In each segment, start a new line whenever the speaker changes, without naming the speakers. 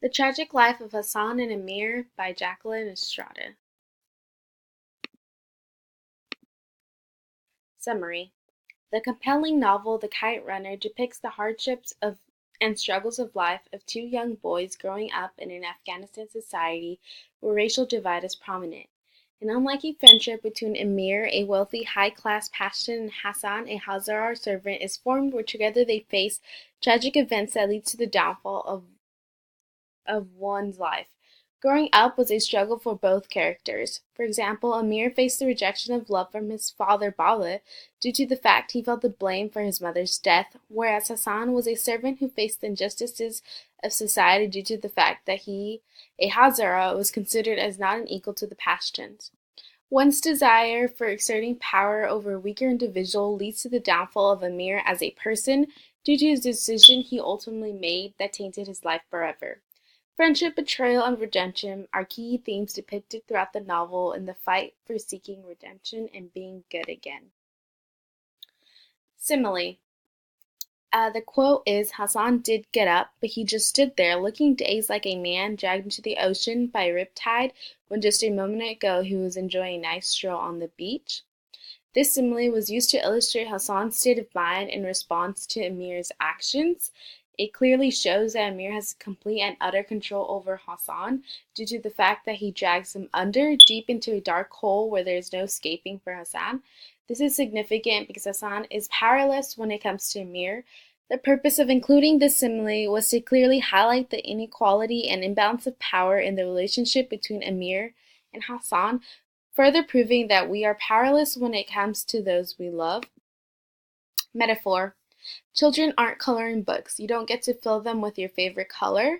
The Tragic Life of Hassan and Amir by Jacqueline Estrada. Summary. The compelling novel The Kite Runner depicts the hardships of and struggles of life of two young boys growing up in an Afghanistan society where racial divide is prominent. An unlikely friendship between Amir, a wealthy, high-class Pashtun, and Hassan, a Hazara servant, is formed where together they face tragic events that lead to the downfall of one's life. Growing up was a struggle for both characters. For example, Amir faced the rejection of love from his father Bala due to the fact he felt the blame for his mother's death, whereas Hassan was a servant who faced the injustices of society due to the fact that he, a Hazara, was considered as not an equal to the Pashtuns. One's desire for exerting power over a weaker individual leads to the downfall of Amir as a person due to his decision he ultimately made that tainted his life forever. Friendship, betrayal, and redemption are key themes depicted throughout the novel in the fight for seeking redemption and being good again. Simile. The quote is Hassan did get up, but he just stood there, looking dazed like a man dragged into the ocean by a riptide when just a moment ago he was enjoying a nice stroll on the beach. This simile was used to illustrate Hassan's state of mind in response to Amir's actions. It clearly shows that Amir has complete and utter control over Hassan due to the fact that he drags him under, deep into a dark hole where there is no escaping for Hassan. This is significant because Hassan is powerless when it comes to Amir. The purpose of including this simile was to clearly highlight the inequality and imbalance of power in the relationship between Amir and Hassan, further proving that we are powerless when it comes to those we love. Metaphor. Children aren't coloring books. You don't get to fill them with your favorite color.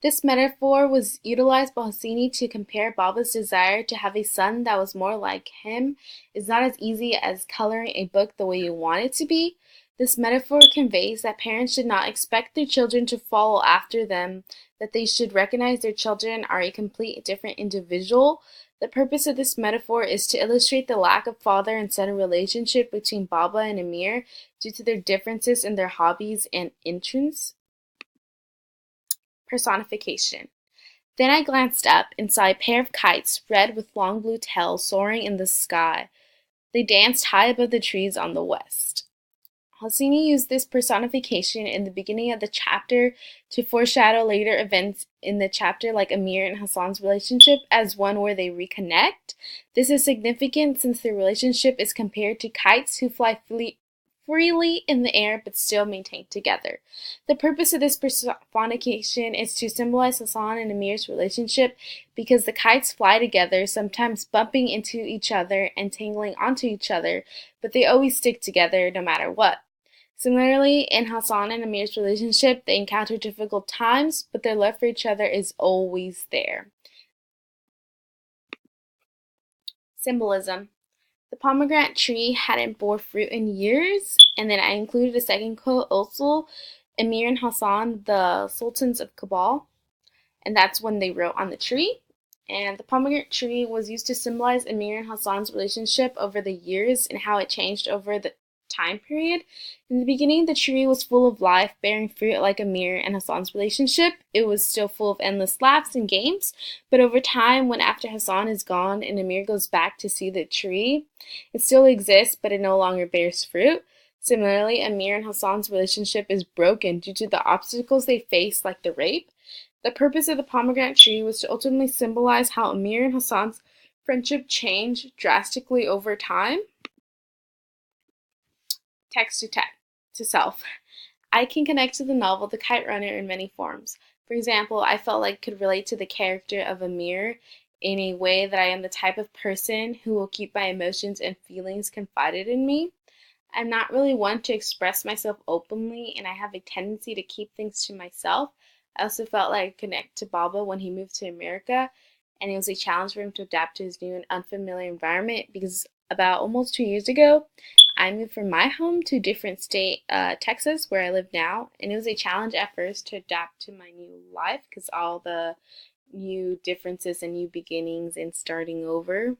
This metaphor was utilized by Hosseini to compare Baba's desire to have a son that was more like him is not as easy as coloring a book the way you want it to be. This metaphor conveys that parents should not expect their children to follow after them, that they should recognize their children are a complete different individual. The purpose of this metaphor is to illustrate the lack of father and son relationship between Baba and Amir due to their differences in their hobbies and interests. Personification. Then I glanced up and saw a pair of kites, red with long blue tails, soaring in the sky. They danced high above the trees on the west. Hosseini used this personification in the beginning of the chapter to foreshadow later events in the chapter, like Amir and Hassan's relationship, as one where they reconnect. This is significant since the relationship is compared to kites who fly freely in the air but still maintain together. The purpose of this personification is to symbolize Hassan and Amir's relationship because the kites fly together, sometimes bumping into each other and tangling onto each other, but they always stick together no matter what. Similarly, in Hassan and Amir's relationship, they encounter difficult times, but their love for each other is always there. Symbolism. The pomegranate tree hadn't bore fruit in years, and then I included a second quote also, Amir and Hassan, the sultans of Kabul, and that's when they wrote on the tree. And the pomegranate tree was used to symbolize Amir and Hassan's relationship over the years and how it changed over the time period. In the beginning, the tree was full of life, bearing fruit like Amir and Hassan's relationship. It was still full of endless laughs and games, but over time, when after Hassan is gone and Amir goes back to see the tree, it still exists, but it no longer bears fruit. Similarly, Amir and Hassan's relationship is broken due to the obstacles they face, like the rape. The purpose of the pomegranate tree was to ultimately symbolize how Amir and Hassan's friendship changed drastically over time. Text to self. I can connect to the novel The Kite Runner in many forms. For example, I felt like I could relate to the character of Amir in a way that I am the type of person who will keep my emotions and feelings confided in me. I'm not really one to express myself openly, and I have a tendency to keep things to myself. I also felt like I could connect to Baba when he moved to America, and it was a challenge for him to adapt to his new and unfamiliar environment because about almost 2 years ago, I moved from my home to a different state, Texas, where I live now, and it was a challenge at first to adapt to my new life because all the new differences and new beginnings and starting over.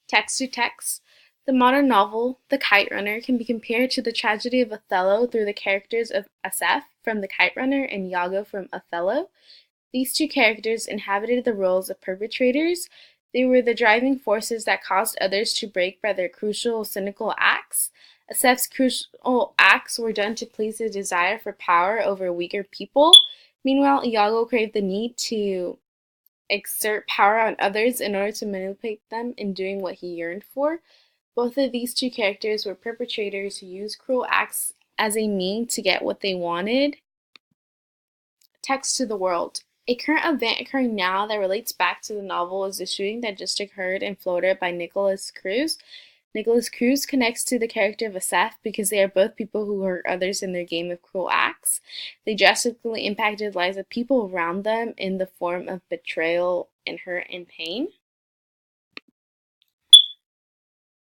Text to text. The modern novel, The Kite Runner, can be compared to the tragedy of Othello through the characters of Asaph from The Kite Runner and Iago from Othello. These two characters inhabited the roles of perpetrators. They were the driving forces that caused others to break by their crucial, cynical acts. Asaph's crucial acts were done to please his desire for power over weaker people. Meanwhile, Iago craved the need to exert power on others in order to manipulate them in doing what he yearned for. Both of these two characters were perpetrators who used cruel acts as a means to get what they wanted. Text to the world. A current event occurring now that relates back to the novel is the shooting that just occurred in Florida by Nikolas Cruz. Nikolas Cruz connects to the character of Asaph because they are both people who hurt others in their game of cruel acts. They drastically impacted lives of people around them in the form of betrayal and hurt and pain.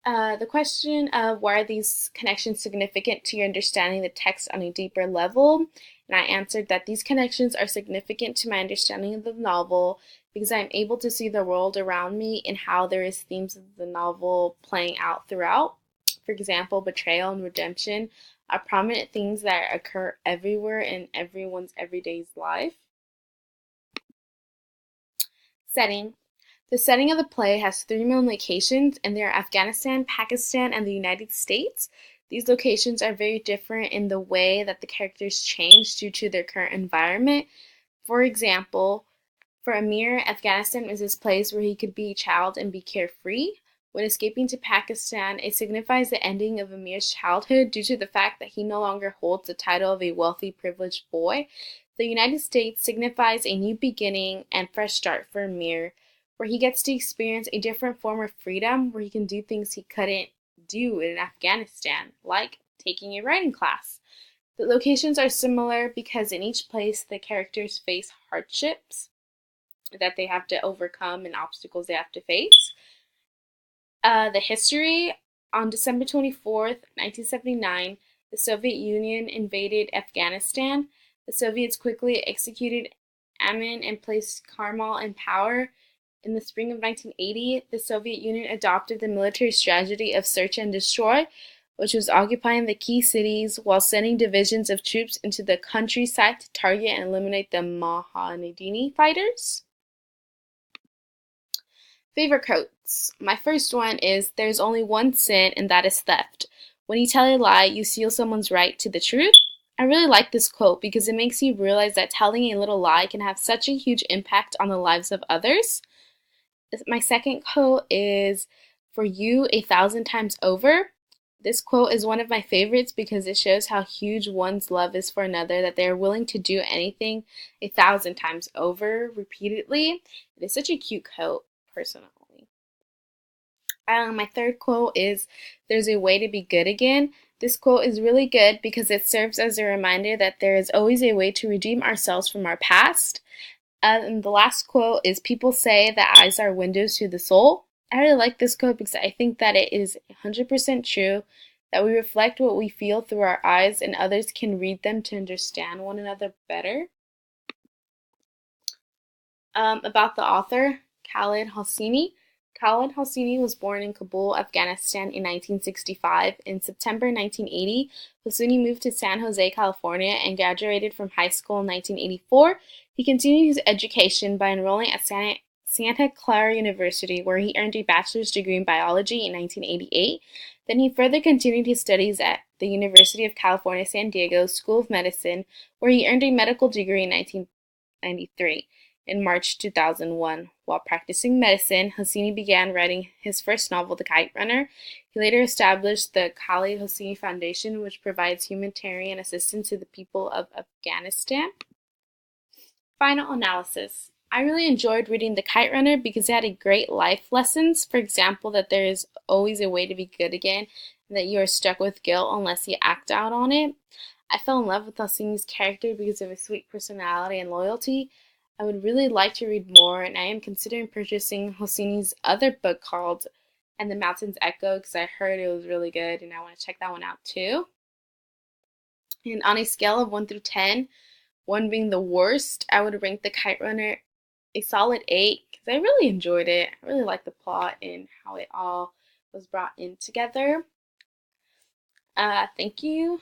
The question of why are these connections significant to your understanding the text on a deeper level? And I answered that these connections are significant to my understanding of the novel because I'm able to see the world around me and how there is themes of the novel playing out throughout. For example, betrayal and redemption are prominent themes that occur everywhere in everyone's everyday life. Setting. The setting of the play has three main locations, and they are Afghanistan, Pakistan, and the United States. These locations are very different in the way that the characters change due to their current environment. For example, for Amir, Afghanistan is this place where he could be a child and be carefree. When escaping to Pakistan, it signifies the ending of Amir's childhood due to the fact that he no longer holds the title of a wealthy, privileged boy. The United States signifies a new beginning and fresh start for Amir, where he gets to experience a different form of freedom where he can do things he couldn't do in Afghanistan, like taking a writing class. The locations are similar because in each place the characters face hardships that they have to overcome and obstacles they have to face. The history. On December 24th, 1979, the Soviet Union invaded Afghanistan. The Soviets quickly executed Amin and placed Karmal in power. In the spring of 1980, the Soviet Union adopted the military strategy of search and destroy, which was occupying the key cities while sending divisions of troops into the countryside to target and eliminate the Mujahideen fighters. Favorite quotes. My first one is, "There's only one sin, and that is theft. When you tell a lie, you steal someone's right to the truth." I really like this quote because it makes you realize that telling a little lie can have such a huge impact on the lives of others. My second quote is, "For you, 1,000 times over." This quote is one of my favorites because it shows how huge one's love is for another, that they are willing to do anything 1,000 times over repeatedly. It is such a cute quote, personally. My third quote is, "There's a way to be good again." This quote is really good because it serves as a reminder that there is always a way to redeem ourselves from our past. And the last quote is, "People say that eyes are windows to the soul." I really like this quote because I think that it is 100% true that we reflect what we feel through our eyes and others can read them to understand one another better. About the author, Khaled Hosseini. Khaled Hosseini was born in Kabul, Afghanistan in 1965. In September 1980, Hosseini moved to San Jose, California and graduated from high school in 1984. He continued his education by enrolling at Santa Clara University, where he earned a bachelor's degree in biology in 1988. Then he further continued his studies at the University of California, San Diego School of Medicine, where he earned a medical degree in 1993. In March 2001, while practicing medicine, Hosseini began writing his first novel, The Kite Runner. He later established the Khaled Hosseini Foundation, which provides humanitarian assistance to the people of Afghanistan. Final analysis. I really enjoyed reading The Kite Runner because it had great life lessons. For example, that there is always a way to be good again, and that you are stuck with guilt unless you act out on it. I fell in love with Hosseini's character because of his sweet personality and loyalty. I would really like to read more, and I am considering purchasing Hosseini's other book called And the Mountains Echo because I heard it was really good, and I want to check that one out too. And on a scale of 1 through 10, 1 being the worst, I would rank The Kite Runner a solid 8 because I really enjoyed it. I really liked the plot and how it all was brought in together. Thank you